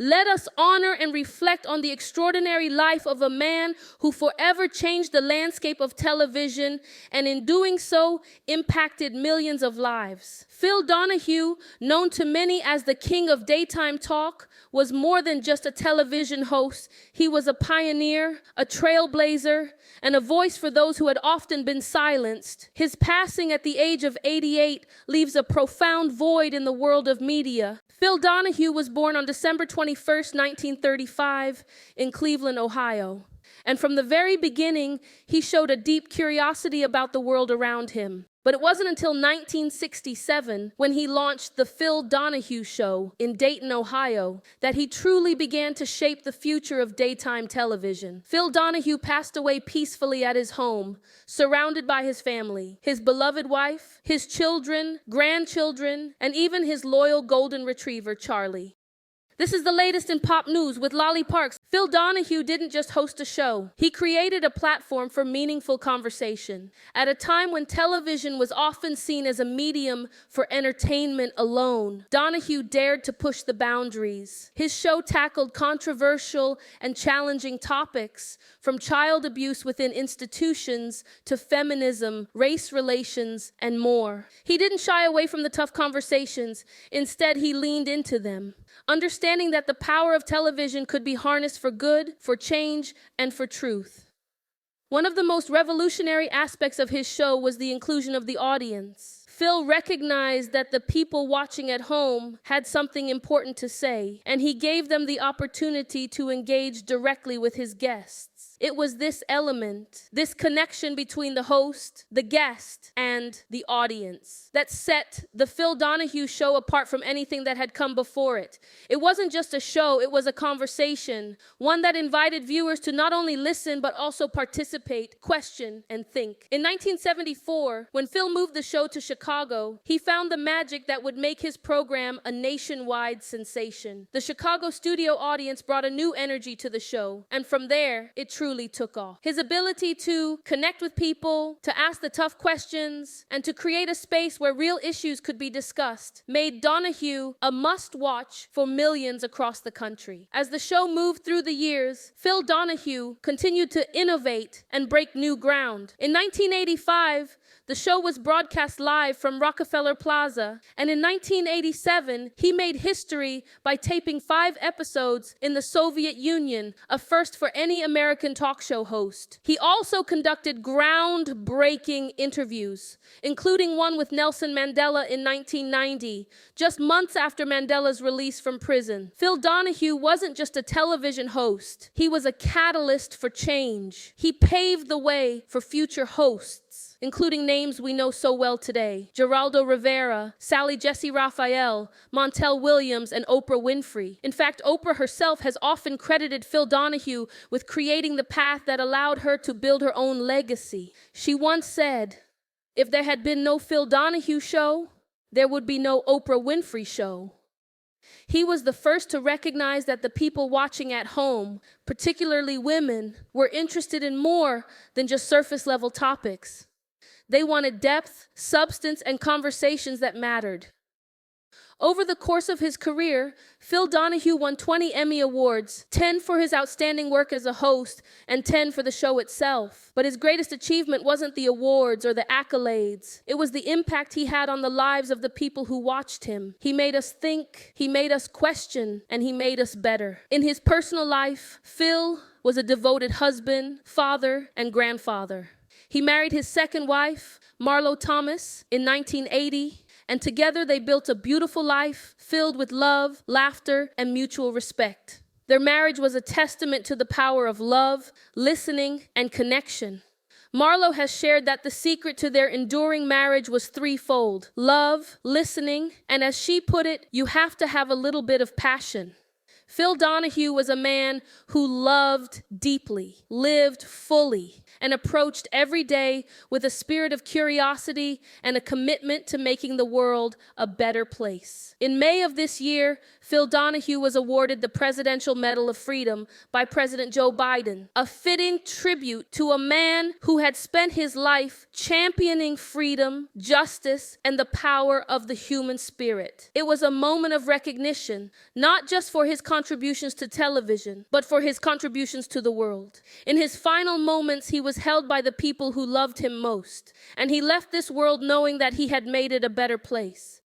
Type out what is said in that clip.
Let us honor and reflect on the extraordinary life of a man who forever changed the landscape of television and in doing so impacted millions of lives. Phil Donahue, known to many as the king of daytime talk, was more than just a television host. He was a pioneer, a trailblazer, and a voice for those who had often been silenced. His passing at the age of 88 leaves a profound void in the world of media. Phil Donahue was born on December 21st, 1935, in Cleveland, Ohio. And from the very beginning, he showed a deep curiosity about the world around him. But it wasn't until 1967, when he launched The Phil Donahue Show in Dayton, Ohio, that he truly began to shape the future of daytime television. Phil Donahue passed away peacefully at his home, surrounded by his family, his beloved wife, his children, grandchildren, and even his loyal golden retriever, Charlie. This is the latest in pop news with Lolly Parks. Phil Donahue didn't just host a show. He created a platform for meaningful conversation. At a time when television was often seen as a medium for entertainment alone, Donahue dared to push the boundaries. His show tackled controversial and challenging topics, from child abuse within institutions to feminism, race relations, and more. He didn't shy away from the tough conversations. Instead, he leaned into them, understanding that the power of television could be harnessed for good, for change, and for truth. One of the most revolutionary aspects of his show was the inclusion of the audience. Phil recognized that the people watching at home had something important to say, and he gave them the opportunity to engage directly with his guests. It was this element, this connection between the host, the guest, and the audience, that set the Phil Donahue Show apart from anything that had come before it. It wasn't just a show, it was a conversation, one that invited viewers to not only listen, but also participate, question, and think. In 1974, when Phil moved the show to Chicago, he found the magic that would make his program a nationwide sensation. The Chicago studio audience brought a new energy to the show, and from there, it truly took off. His ability to connect with people, to ask the tough questions, and to create a space where real issues could be discussed made Donahue a must-watch for millions across the country. As the show moved through the years, Phil Donahue continued to innovate and break new ground. In 1985, the show was broadcast live from Rockefeller Plaza, and in 1987, he made history by taping 5 episodes in the Soviet Union, a first for any American talk show host. He also conducted groundbreaking interviews, including one with Nelson Mandela in 1990, just months after Mandela's release from prison. Phil Donahue wasn't just a television host. He was a catalyst for change. He paved the way for future hosts, including names we know so well today: Geraldo Rivera, Sally Jessy Raphael, Montel Williams, and Oprah Winfrey. In fact, Oprah herself has often credited Phil Donahue with creating the path that allowed her to build her own legacy. She once said, "If there had been no Phil Donahue show, there would be no Oprah Winfrey show." He was the first to recognize that the people watching at home, particularly women, were interested in more than just surface-level topics. They wanted depth, substance, and conversations that mattered. Over the course of his career, Phil Donahue won 20 Emmy Awards, 10 for his outstanding work as a host, and 10 for the show itself. But his greatest achievement wasn't the awards or the accolades. It was the impact he had on the lives of the people who watched him. He made us think, he made us question, and he made us better. In his personal life, Phil was a devoted husband, father, and grandfather. He married his second wife, Marlo Thomas, in 1980, and together they built a beautiful life filled with love, laughter, and mutual respect. Their marriage was a testament to the power of love, listening, and connection. Marlo has shared that the secret to their enduring marriage was threefold: love, listening, and as she put it, you have to have a little bit of passion. Phil Donahue was a man who loved deeply, lived fully, and approached every day with a spirit of curiosity and a commitment to making the world a better place. In May of this year, Phil Donahue was awarded the Presidential Medal of Freedom by President Joe Biden, a fitting tribute to a man who had spent his life championing freedom, justice, and the power of the human spirit. It was a moment of recognition, not just for his contribution contributions to television, but for his contributions to the world. In his final moments, he was held by the people who loved him most, and he left this world knowing that he had made it a better place.